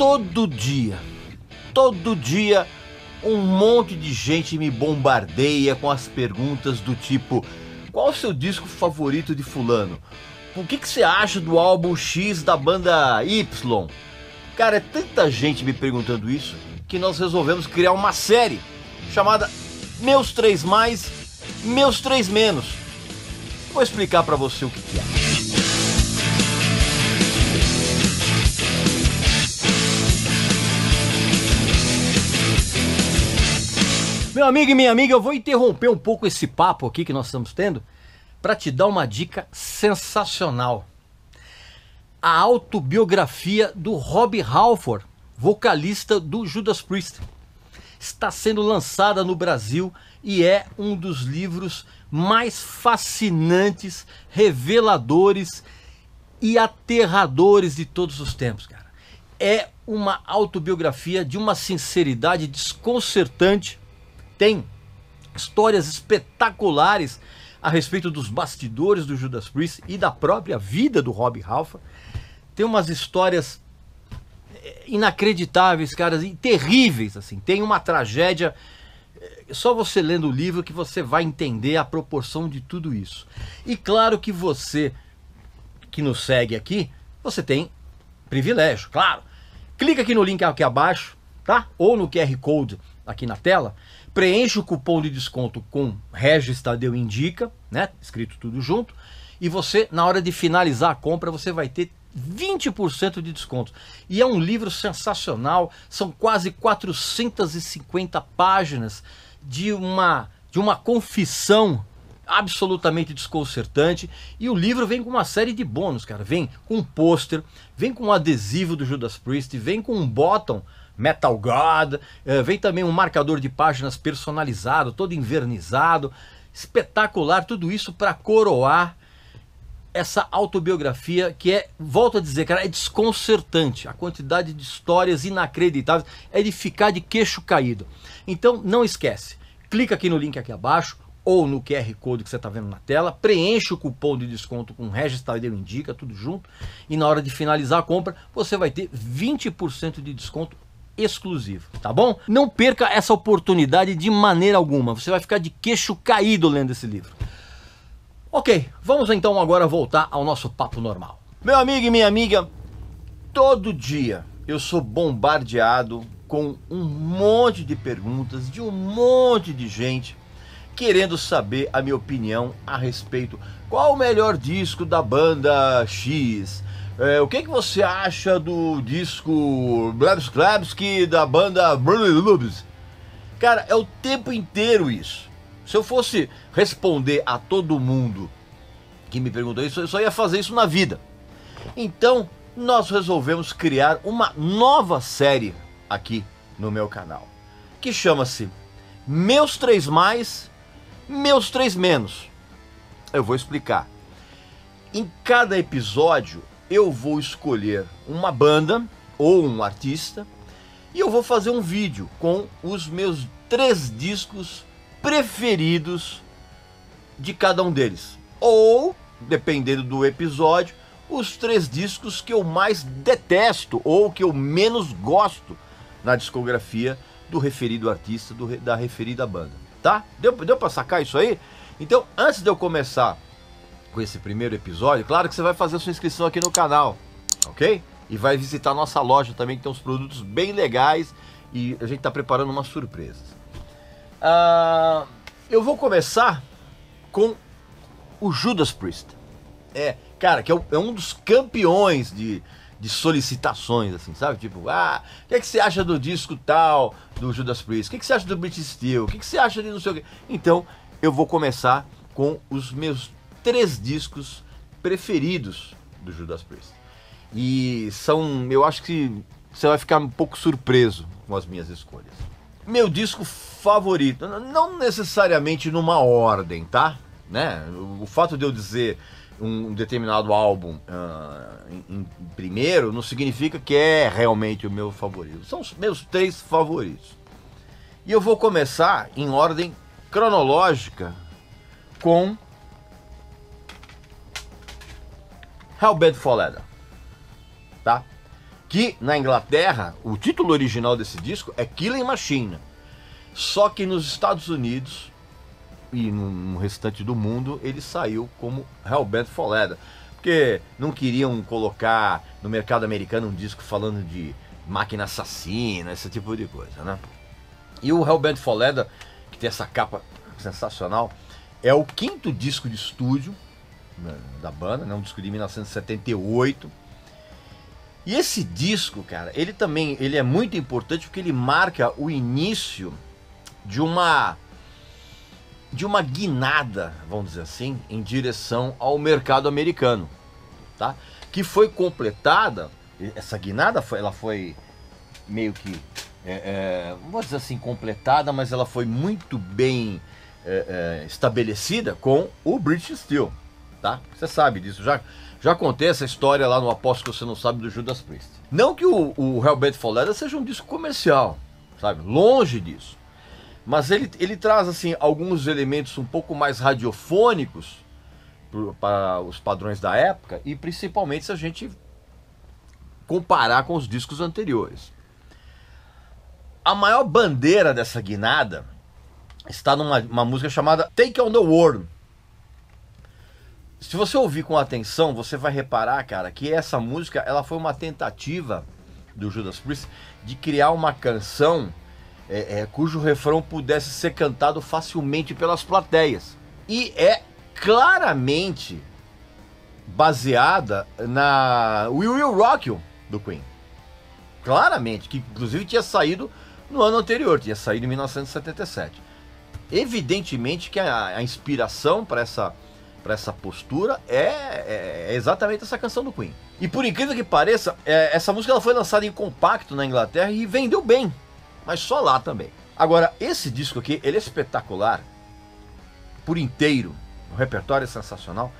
todo dia, um monte de gente me bombardeia com as perguntas do tipo: qual o seu disco favorito de fulano? O que você acha do álbum X da banda Y? Cara, é tanta gente me perguntando isso que nós resolvemos criar uma série chamada Meus 3 Mais, Meus 3 Menos. Vou explicar pra você o que é. Meu amigo e minha amiga, eu vou interromper um pouco esse papo aqui que nós estamos tendo para te dar uma dica sensacional. A autobiografia do Rob Halford, vocalista do Judas Priest, está sendo lançada no Brasil e é um dos livros mais fascinantes, reveladores e aterradores de todos os tempos, cara. É uma autobiografia de uma sinceridade desconcertante. Tem histórias espetaculares a respeito dos bastidores do Judas Priest e da própria vida do Rob Halford. Tem umas histórias inacreditáveis, caras, e terríveis, assim. Tem uma tragédia, só você lendo o livro que você vai entender a proporção de tudo isso. E claro que você que nos segue aqui, você tem privilégio, claro. Clica aqui no link aqui abaixo, tá? Ou no QR Code aqui na tela. Preenche o cupom de desconto com Regis Tadeu Indica, né? Escrito tudo junto. E você, na hora de finalizar a compra, você vai ter 20% de desconto. E é um livro sensacional. São quase 450 páginas de uma confissão absolutamente desconcertante. E o livro vem com uma série de bônus, cara. Vem com um pôster, vem com um adesivo do Judas Priest, vem com um bottom Metal God, vem também um marcador de páginas personalizado, todo invernizado, espetacular, tudo isso para coroar essa autobiografia que é, volto a dizer, cara, é desconcertante. A quantidade de histórias inacreditáveis é de ficar de queixo caído. Então não esquece, clica aqui no link aqui abaixo ou no QR Code que você está vendo na tela, preenche o cupom de desconto com Regis Tadeu Indica, tudo junto, e na hora de finalizar a compra você vai ter 20% de desconto exclusivo, tá bom? Não perca essa oportunidade de maneira alguma, você vai ficar de queixo caído lendo esse livro. Ok, vamos então agora voltar ao nosso papo normal. Meu amigo e minha amiga, todo dia eu sou bombardeado com um monte de perguntas de um monte de gente querendo saber a minha opinião a respeito. Qual o melhor disco da banda X? O que você acha do disco Blabsklabsky da banda Blubs? Cara, é o tempo inteiro isso. Se eu fosse responder a todo mundo que me perguntou isso, eu só ia fazer isso na vida. Então, nós resolvemos criar uma nova série aqui no meu canal, que chama-se Meus 3 Mais, Meus 3 Menos. Eu vou explicar. Em cada episódio, eu vou escolher uma banda ou um artista e eu vou fazer um vídeo com os meus 3 discos preferidos de cada um deles. Ou, dependendo do episódio, os 3 discos que eu mais detesto ou que eu menos gosto na discografia do referido artista, da referida banda. Tá? Deu pra sacar isso aí? Então, antes de eu começar com esse primeiro episódio, claro que você vai fazer sua inscrição aqui no canal, ok? E vai visitar a nossa loja também, que tem uns produtos bem legais e a gente está preparando umas surpresas. Eu vou começar com o Judas Priest. Cara, que é um dos campeões de solicitações, assim, sabe? Tipo, o que é que você acha do disco tal do Judas Priest? O que é que você acha do British Steel? O que é que você acha de não sei o quê? Então, eu vou começar com os meus 3 discos preferidos do Judas Priest. E eu acho que você vai ficar um pouco surpreso com as minhas escolhas. Meu disco favorito, não necessariamente numa ordem, tá? Né? O fato de eu dizer um determinado álbum em primeiro não significa que é realmente o meu favorito. São os meus 3 favoritos. E eu vou começar em ordem cronológica com Hell Bent for Leather, tá? Que na Inglaterra, o título original desse disco é Killing Machine. Só que nos Estados Unidos e no restante do mundo ele saiu como Hellbent for Leather. Porque não queriam colocar no mercado americano um disco falando de máquina assassina, esse tipo de coisa, né? E o Hellbent for Leather, que tem essa capa sensacional, é o quinto disco de estúdio, né, da banda, né? Um disco de 1978. E esse disco, cara, ele é muito importante porque ele marca o início de uma guinada, vamos dizer assim, em direção ao mercado americano, tá? Que foi completada, essa guinada ela foi meio que, não vou dizer assim completada, mas ela foi muito bem estabelecida com o British Steel, tá? Você sabe disso, já contei essa história lá no Aposto que Você Não Sabe, do Judas Priest. Não que o Hellbent for Leather seja um disco comercial, sabe? Longe disso. Mas ele traz assim alguns elementos um pouco mais radiofônicos para os padrões da época, e principalmente se a gente comparar com os discos anteriores. A maior bandeira dessa guinada está numa música chamada Take on the World. Se você ouvir com atenção, você vai reparar, cara, que essa música ela foi uma tentativa do Judas Priest de criar uma canção cujo refrão pudesse ser cantado facilmente pelas plateias. E é claramente baseada na We Will Rock You, do Queen. Claramente, que inclusive tinha saído no ano anterior, tinha saído em 1977. Evidentemente que a inspiração para essa postura é exatamente essa canção do Queen. E por incrível que pareça, essa música ela foi lançada em compacto na Inglaterra e vendeu bem, mas só lá também. Agora, esse disco aqui, ele é espetacular por inteiro, o repertório é sensacional.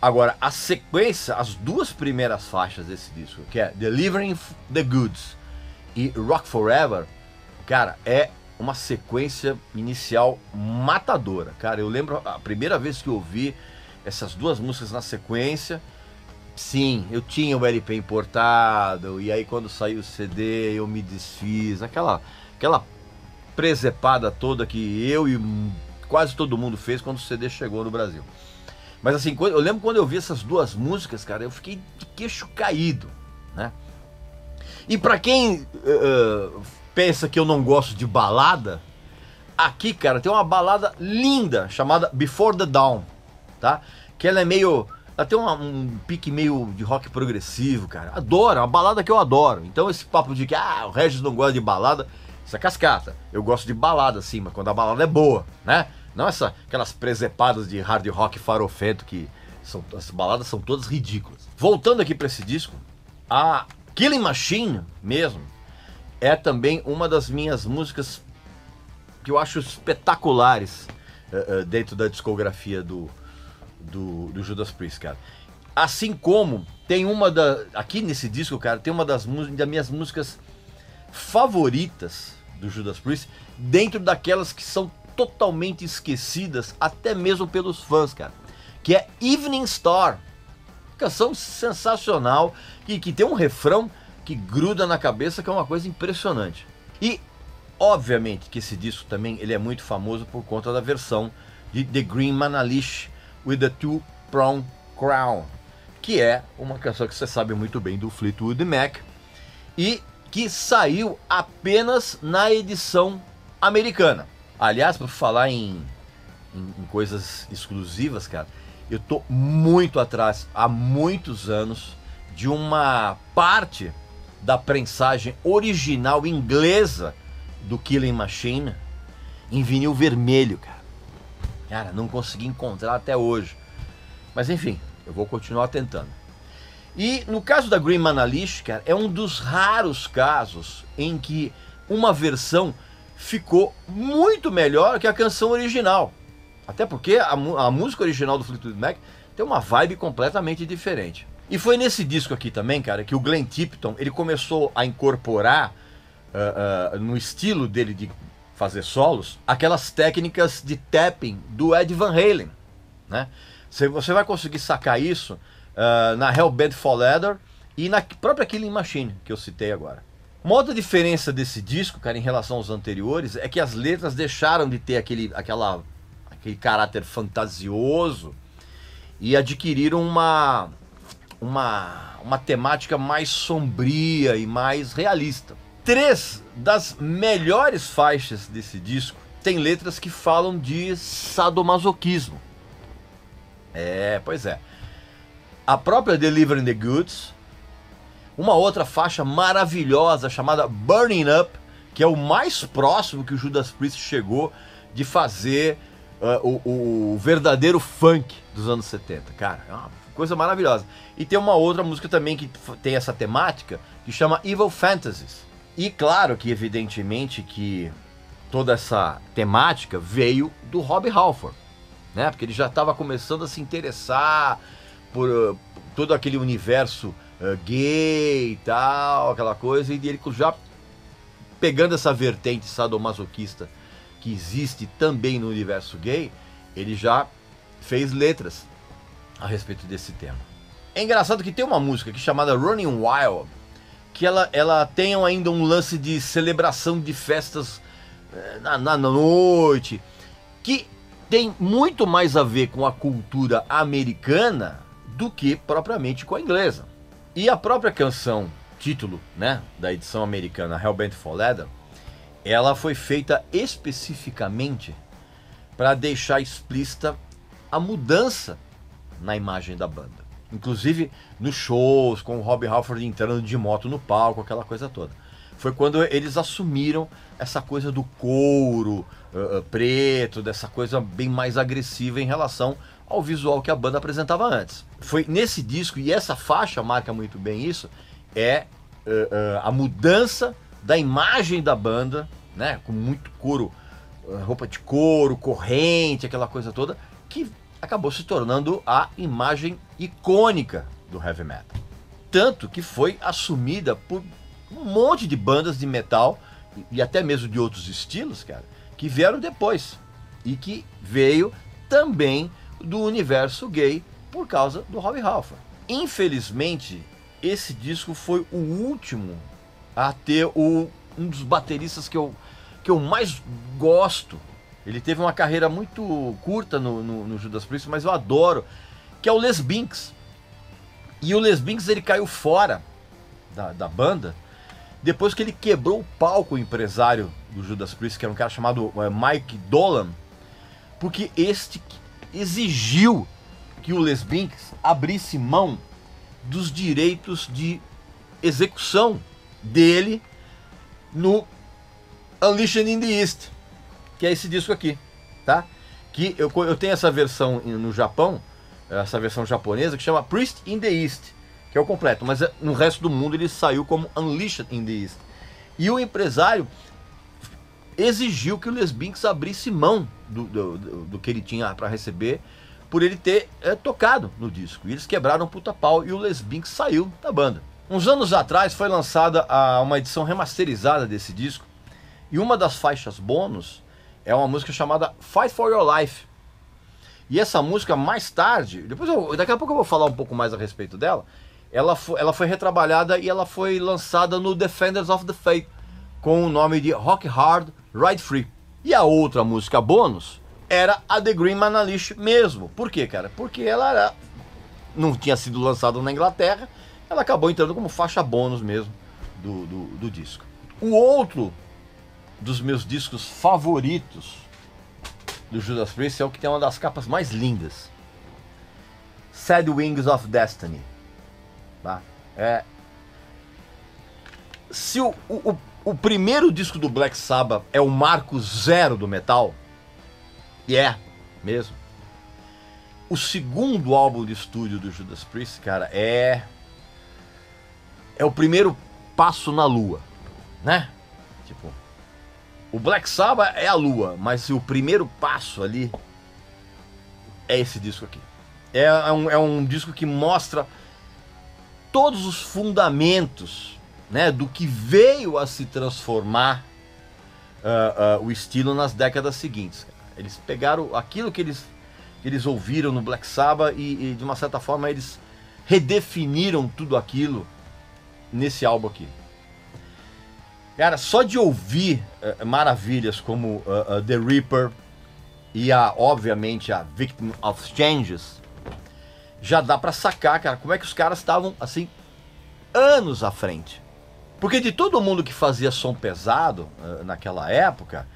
Agora, a sequência, as duas primeiras faixas desse disco, que é Delivering the Goods e Rock Forever, cara, é uma sequência inicial matadora. Cara, eu lembro a primeira vez que eu ouvi essas duas músicas na sequência. Sim, eu tinha o LP importado, e aí quando saiu o CD eu me desfiz, aquela presepada toda que eu e quase todo mundo fez quando o CD chegou no Brasil. Mas assim, eu lembro quando eu vi essas duas músicas, cara, eu fiquei de queixo caído, né? E pra quem pensa que eu não gosto de balada, aqui, cara, tem uma balada linda chamada Before the Dawn, tá? Que ela é meio... Ela tem um pique meio de rock progressivo, cara. Adoro, é uma balada que eu adoro. Então esse papo de que o Regis não gosta de balada, isso é cascata. Eu gosto de balada, sim, mas quando a balada é boa, né? Não aquelas presepadas de hard rock farofento que as baladas são todas ridículas. Voltando aqui para esse disco, a Killing Machine mesmo é também uma das minhas músicas que eu acho espetaculares dentro da discografia do Judas Priest, cara. Assim como tem aqui nesse disco, cara, tem uma das minhas músicas favoritas do Judas Priest, dentro daquelas que são totalmente esquecidas, até mesmo pelos fãs, cara, que é Evening Star. Canção sensacional, que tem um refrão que gruda na cabeça, que é uma coisa impressionante. E, obviamente, que esse disco também ele é muito famoso por conta da versão de The Green Manalish with the Two-Prong Crown, que é uma canção que você sabe muito bem do Fleetwood Mac e que saiu apenas na edição americana. Aliás, para falar em coisas exclusivas, cara, eu tô muito atrás, há muitos anos, de uma parte da prensagem original inglesa do Killing Machine em vinil vermelho, cara. Cara, não consegui encontrar até hoje. Mas enfim, eu vou continuar tentando. E no caso da Green Manalish, cara, é um dos raros casos em que uma versão ficou muito melhor que a canção original. Até porque a música original do Fleetwood Mac tem uma vibe completamente diferente. E foi nesse disco aqui também, cara, que o Glenn Tipton ele começou a incorporar no estilo dele de fazer solos aquelas técnicas de tapping do Ed Van Halen, né? Você vai conseguir sacar isso na Hellbent for Leather e na própria Killing Machine, que eu citei agora. Uma outra diferença desse disco, cara, em relação aos anteriores, é que as letras deixaram de ter aquele caráter fantasioso e adquiriram uma temática mais sombria e mais realista. 3 das melhores faixas desse disco tem letras que falam de sadomasoquismo. Pois é. A própria Delivering the Goods, uma outra faixa maravilhosa chamada Burning Up, que é o mais próximo que o Judas Priest chegou de fazer o verdadeiro funk dos anos 70, cara, é uma coisa maravilhosa. E tem uma outra música também que tem essa temática, que chama Evil Fantasies. E claro que, evidentemente, que toda essa temática veio do Rob Halford, né? Porque ele já estava começando a se interessar por todo aquele universo gay e tal, aquela coisa, e ele já pegando essa vertente sadomasoquista que existe também no universo gay, ele já fez letras a respeito desse tema. É engraçado que tem uma música aqui chamada Running Wild, que ela tem ainda um lance de celebração de festas na noite, que tem muito mais a ver com a cultura americana do que propriamente com a inglesa. E a própria canção, título, né, da edição americana, Hellbent for Leather, ela foi feita especificamente para deixar explícita a mudança na imagem da banda. Inclusive nos shows, com o Rob Halford entrando de moto no palco, aquela coisa toda. Foi quando eles assumiram essa coisa do couro preto, dessa coisa bem mais agressiva em relação ao visual que a banda apresentava antes. Foi nesse disco, e essa faixa marca muito bem isso, a mudança da imagem da banda, né, com muito couro, roupa de couro, corrente, aquela coisa toda, que acabou se tornando a imagem icônica do heavy metal. Tanto que foi assumida por um monte de bandas de metal, e até mesmo de outros estilos, cara, que vieram depois, e que veio também do universo gay por causa do Rob Halford. Infelizmente, esse disco foi o último a ter um dos bateristas que eu mais gosto. Ele teve uma carreira muito curta no Judas Priest, mas eu adoro, que é o Les Binks. E o Les Binks, ele caiu fora da banda depois que ele quebrou o palco, o empresário do Judas Priest, que era um cara chamado Mike Dolan, porque este exigiu que o Les Binks abrisse mão dos direitos de execução dele no Unleashed in the East, que é esse disco aqui, tá? Que eu tenho essa versão no Japão, essa versão japonesa, que chama Priest in the East, que é o completo, mas no resto do mundo ele saiu como Unleashed in the East. E o empresário exigiu que o Les Binks abrisse mão do que ele tinha para receber, por ele ter tocado no disco. E eles quebraram um puta pau e o Les Binks saiu da banda. Uns anos atrás foi lançada uma edição remasterizada desse disco, e uma das faixas bônus é uma música chamada Fight for Your Life. E essa música, mais tarde, daqui a pouco eu vou falar um pouco mais a respeito dela, ela foi retrabalhada e ela foi lançada no Defenders of the Faith, com o nome de Rock Hard, Ride Free. E a outra música bônus era a The Green Man Unleashed mesmo. Por quê, cara? Porque ela não tinha sido lançada na Inglaterra, ela acabou entrando como faixa bônus mesmo do disco. O outro dos meus discos favoritos do Judas Priest é o que tem uma das capas mais lindas, Sad Wings of Destiny, tá? Se o primeiro disco do Black Sabbath é o marco zero do metal, e é mesmo, o segundo álbum de estúdio do Judas Priest, cara, é o primeiro passo na lua, né? Tipo, o Black Sabbath é a lua, mas o primeiro passo ali é esse disco aqui. É um disco que mostra todos os fundamentos, né, do que veio a se transformar o estilo nas décadas seguintes. Eles pegaram aquilo que eles ouviram no Black Sabbath e de uma certa forma eles redefiniram tudo aquilo nesse álbum aqui. Cara, só de ouvir maravilhas como The Reaper e obviamente a Victim of Changes, já dá pra sacar, cara, como é que os caras estavam, assim, anos à frente. Porque de todo mundo que fazia som pesado naquela época,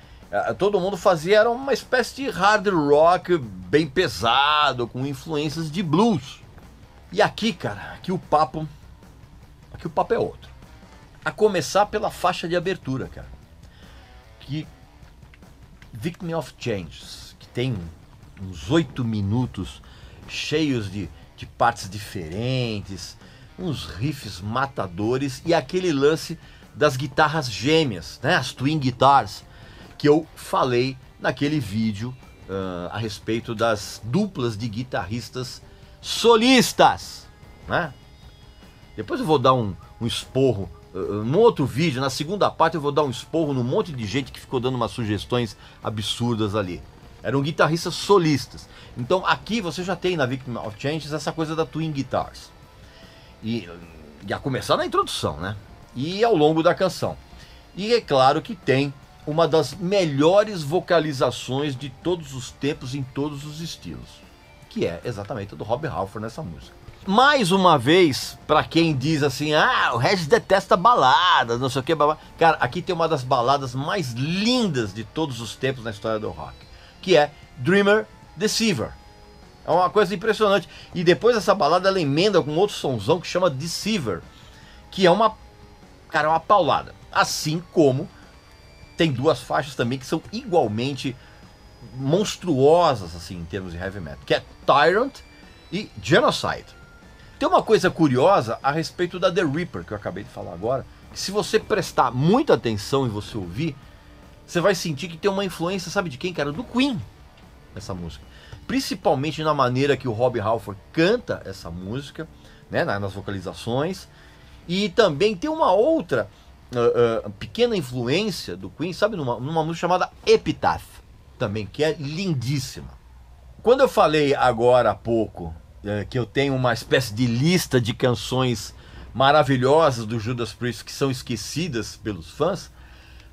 todo mundo fazia era uma espécie de hard rock bem pesado, com influências de blues. E aqui, cara, aqui o papo é outro. A começar pela faixa de abertura, cara. Que Victim of Changes, que tem uns 8 minutos cheios de partes diferentes, uns riffs matadores e aquele lance das guitarras gêmeas, né? As twin guitars, que eu falei naquele vídeo a respeito das duplas de guitarristas solistas, né? Depois eu vou dar um esporro num outro vídeo, na segunda parte eu vou dar um esporro num monte de gente que ficou dando umas sugestões absurdas ali. Eram guitarristas solistas. Então aqui você já tem na Victim of Changes essa coisa da twin guitars. E a começar na introdução, né? E ao longo da canção. E é claro que tem uma das melhores vocalizações de todos os tempos em todos os estilos, que é exatamente a do Rob Halford nessa música. Mais uma vez, pra quem diz assim, o Regis detesta baladas, não sei o que, cara, aqui tem uma das baladas mais lindas de todos os tempos na história do rock, que é Dreamer Deceiver. É uma coisa impressionante. E depois essa balada ela emenda com outro sonzão que chama Deceiver, que é uma paulada. Assim como tem duas faixas também que são igualmente monstruosas assim em termos de heavy metal, que é Tyrant e Genocide. Tem uma coisa curiosa a respeito da The Reaper, que eu acabei de falar agora, que se você prestar muita atenção e você ouvir, você vai sentir que tem uma influência, sabe de quem, cara? Do Queen, essa música. Principalmente na maneira que o Rob Halford canta essa música, né, nas vocalizações. E também tem uma outra pequena influência do Queen, sabe, numa música chamada Epitaph, também, que é lindíssima. Quando eu falei agora há pouco que eu tenho uma espécie de lista de canções maravilhosas do Judas Priest que são esquecidas pelos fãs,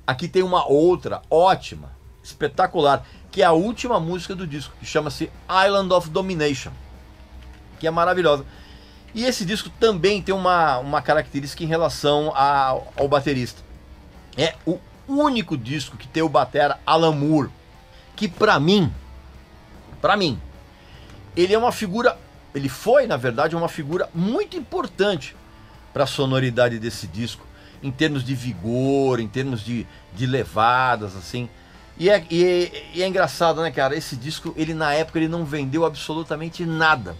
aqui tem uma outra ótima, espetacular, que é a última música do disco, que chama-se Island of Domination, que é maravilhosa. E esse disco também tem uma característica em relação ao baterista. É o único disco que tem o batera Alan Moore, que pra mim, ele é uma figura, ele foi, na verdade, uma figura muito importante para a sonoridade desse disco, em termos de vigor, em termos de levadas, assim. E é engraçado, né, cara? Esse disco, ele na época, ele não vendeu absolutamente nada.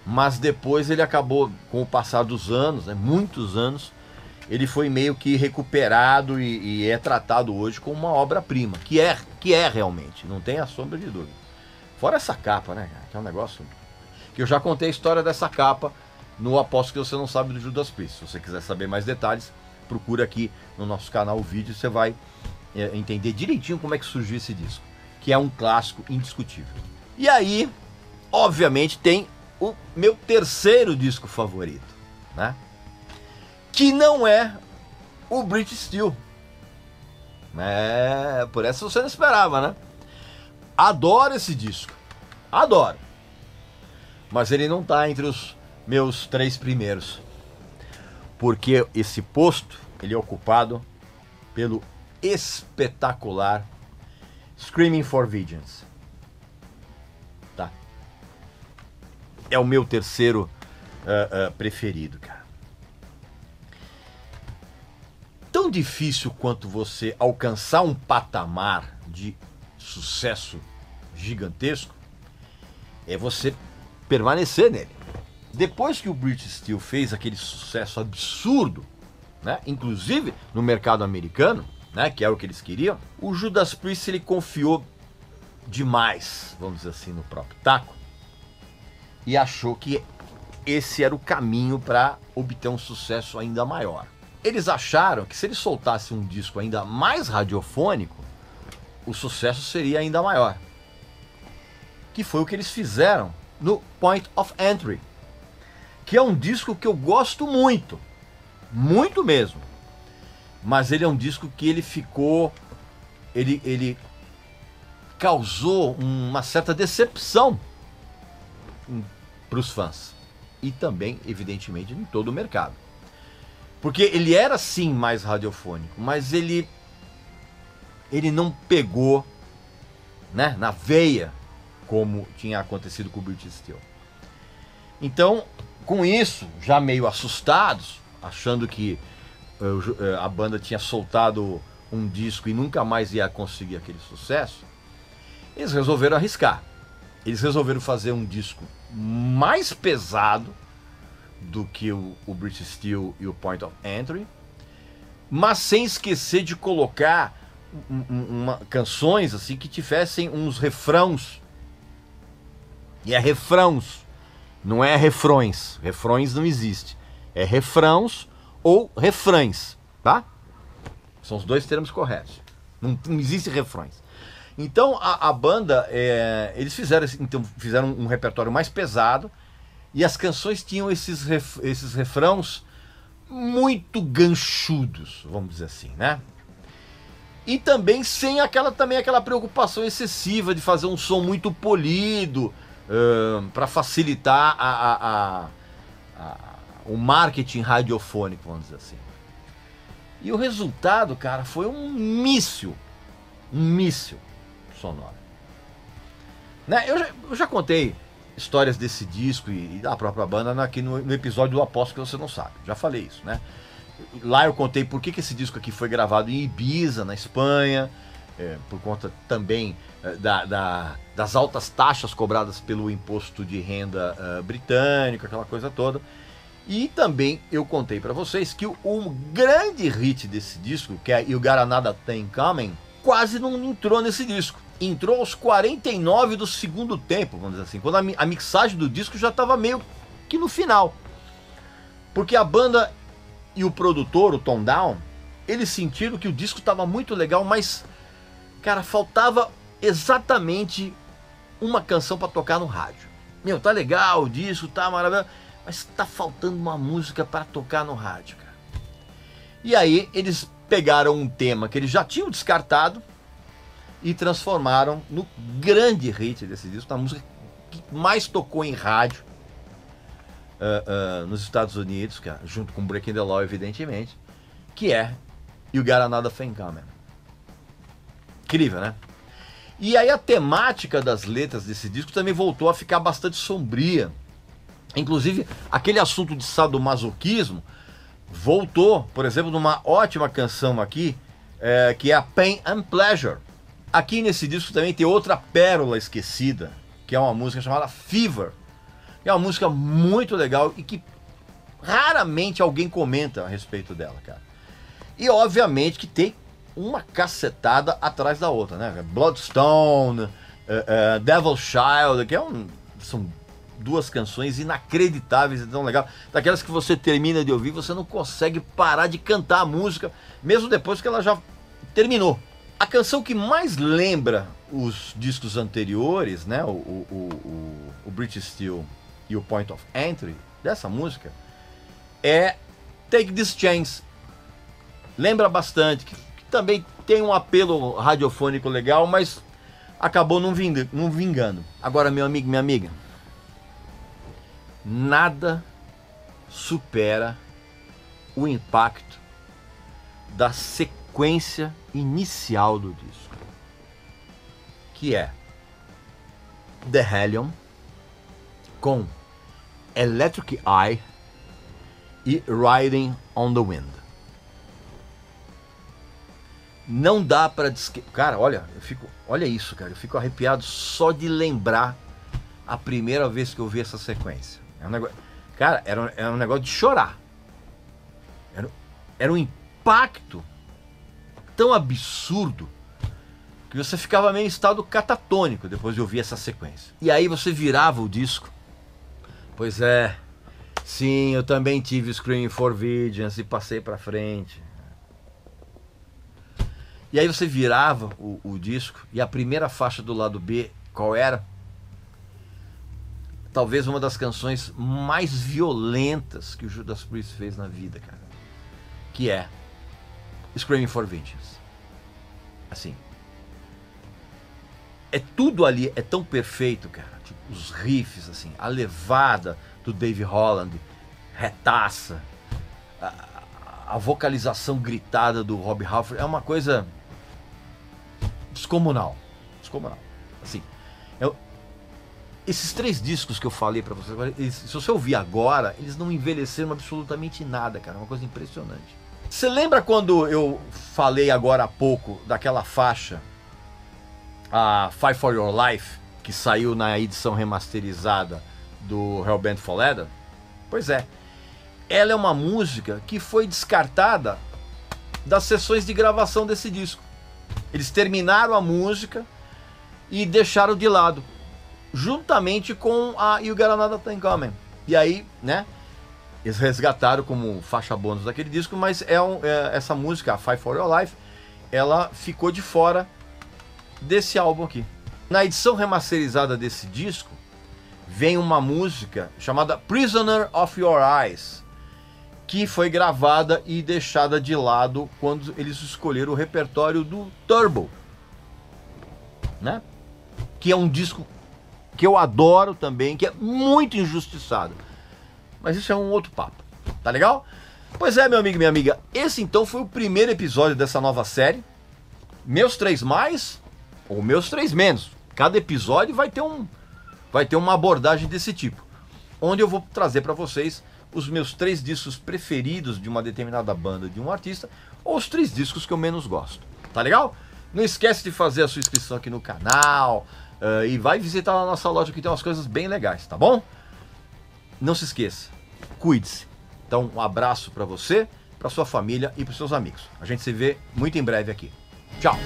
Mas depois ele acabou, com o passar dos anos, né, muitos anos, ele foi meio que recuperado e é tratado hoje como uma obra-prima, que é realmente, não tem a sombra de dúvida. Fora essa capa, né, cara, que é um negócio que eu já contei a história dessa capa no Aposto que Você Não Sabe do Judas Priest. Se você quiser saber mais detalhes, procura aqui no nosso canal o vídeo, você vai entender direitinho como é que surgiu esse disco, que é um clássico indiscutível. E aí, obviamente, tem o meu terceiro disco favorito, né? Que não é o British Steel. Por essa você não esperava, né? Adoro esse disco, adoro. Mas ele não tá entre os meus 3 primeiros, porque esse posto ele é ocupado pelo espetacular Screaming for Vengeance. Tá? É o meu terceiro preferido, cara. Tão difícil quanto você alcançar um patamar de sucesso gigantesco é você permanecer nele. Depois que o British Steel fez aquele sucesso absurdo, né, inclusive no mercado americano, né, que era o que eles queriam, o Judas Priest ele confiou demais, vamos dizer assim, no próprio taco e achou que esse era o caminho para obter um sucesso ainda maior. Eles acharam que se eles soltassem um disco ainda mais radiofônico, o sucesso seria ainda maior. Que foi o que eles fizeram no Point of Entry, que é um disco que eu gosto muito, muito mesmo. Mas ele é um disco que ele ficou, ele causou uma certa decepção para os fãs e também, evidentemente, em todo o mercado. Porque ele era sim mais radiofônico, mas ele não pegou, né, na veia como tinha acontecido com o British Steel. Então, com isso, já meio assustados, achando que a banda tinha soltado um disco e nunca mais ia conseguir aquele sucesso, eles resolveram arriscar. Eles resolveram fazer um disco mais pesado do que o British Steel e o Point of Entry, mas sem esquecer de colocar canções assim que tivessem uns refrãos. E é refrãos, não é refrões. Refrões não existe. É refrãos ou refrães, tá? São os dois termos corretos. Não existe refrões. Então a banda, eles fizeram um repertório mais pesado e as canções tinham esses refrãos muito ganchudos, vamos dizer assim, né? E também sem aquela preocupação excessiva de fazer um som muito polido para facilitar o marketing radiofônico, vamos dizer assim. E o resultado, cara, foi um míssil sonoro. Né? Eu já contei histórias desse disco e da própria banda aqui no episódio do Aposto que você não sabe. Já falei isso, né? Lá eu contei por que esse disco aqui foi gravado em Ibiza, na Espanha, por conta também das altas taxas cobradas pelo imposto de renda britânico, aquela coisa toda. E também eu contei para vocês que o grande hit desse disco, que é You Got Another Thing Coming, quase não entrou nesse disco. Entrou aos 49 do segundo tempo, vamos dizer assim, quando a mixagem do disco já estava meio que no final. Porque a banda e o produtor, o Tom Down, eles sentiram que o disco estava muito legal, mas, cara, faltava exatamente uma canção para tocar no rádio. Meu, tá legal o disco, tá maravilhoso, mas tá faltando uma música para tocar no rádio, cara. E aí eles pegaram um tema que eles já tinham descartado e transformaram no grande hit desse disco, na música que mais tocou em rádio nos Estados Unidos, cara, junto com Breaking the Law, evidentemente, que é You Got Another Thing Coming. Incrível, né? E aí a temática das letras desse disco também voltou a ficar bastante sombria. Inclusive, aquele assunto de sadomasoquismo voltou, por exemplo, numa ótima canção aqui, que é a Pain and Pleasure. Aqui nesse disco também tem outra pérola esquecida, que é uma música chamada Fever. É uma música muito legal e que raramente alguém comenta a respeito dela, cara. E obviamente que tem uma cacetada atrás da outra, né? Bloodstone, Devil's Child, que são duas canções inacreditáveis e tão legal. Daquelas que você termina de ouvir, você não consegue parar de cantar a música, mesmo depois que ela já terminou. A canção que mais lembra os discos anteriores, né? O British Steel e o Point of Entry dessa música é Take This Chance. Lembra bastante, que também tem um apelo radiofônico legal, mas acabou não vingando. Agora, meu amigo, minha amiga, nada supera o impacto da sequência inicial do disco, que é The Hellion com Electric Eye e Riding on the Wind. Não dá pra cara, olha isso, cara, eu fico arrepiado só de lembrar a primeira vez que eu vi essa sequência. É um negócio, cara, era um negócio de chorar. Era um impacto tão absurdo que você ficava meio em estado catatônico depois de ouvir essa sequência. E aí você virava o disco. Pois é, sim, eu também tive Screaming for Vengeance e passei pra frente. E aí você virava o disco e a primeira faixa do lado B, qual era? Talvez uma das canções mais violentas que o Judas Priest fez na vida, cara. que é Screaming for Vengeance. Assim, tudo ali é tão perfeito, cara. Tipo, os riffs, assim, a levada do Dave Holland, retaça, a vocalização gritada do Rob Halford é uma coisa descomunal. Descomunal. Assim, esses 3 discos que eu falei pra vocês agora, se você ouvir agora, eles não envelheceram absolutamente nada, cara. É uma coisa impressionante. Você lembra quando eu falei agora há pouco daquela faixa, a Fight for Your Life, que saiu na edição remasterizada do Hellbent for Leather? Pois é. Ela é uma música que foi descartada das sessões de gravação desse disco. Eles terminaram a música e deixaram de lado, juntamente com a You Got Another Thing Coming. E aí, né, eles resgataram como faixa bônus daquele disco, mas essa música, a Fight for Your Life, ela ficou de fora desse álbum aqui. Na edição remasterizada desse disco, vem uma música chamada Prisoner of Your Eyes, que foi gravada e deixada de lado quando eles escolheram o repertório do Turbo, né? Que é um disco que eu adoro também, que é muito injustiçado. Mas isso é um outro papo, tá legal? Pois é, meu amigo e minha amiga, esse então foi o primeiro episódio dessa nova série. Meus 3 mais, ou meus 3 menos. Cada episódio vai ter uma abordagem desse tipo, onde eu vou trazer para vocês os meus 3 discos preferidos de uma determinada banda, de um artista, ou os 3 discos que eu menos gosto. Tá legal? Não esquece de fazer a sua inscrição aqui no canal e vai visitar a nossa loja que tem umas coisas bem legais, tá bom? Não se esqueça, cuide-se. Então, um abraço para você, para sua família e para seus amigos. A gente se vê muito em breve aqui. Tchau!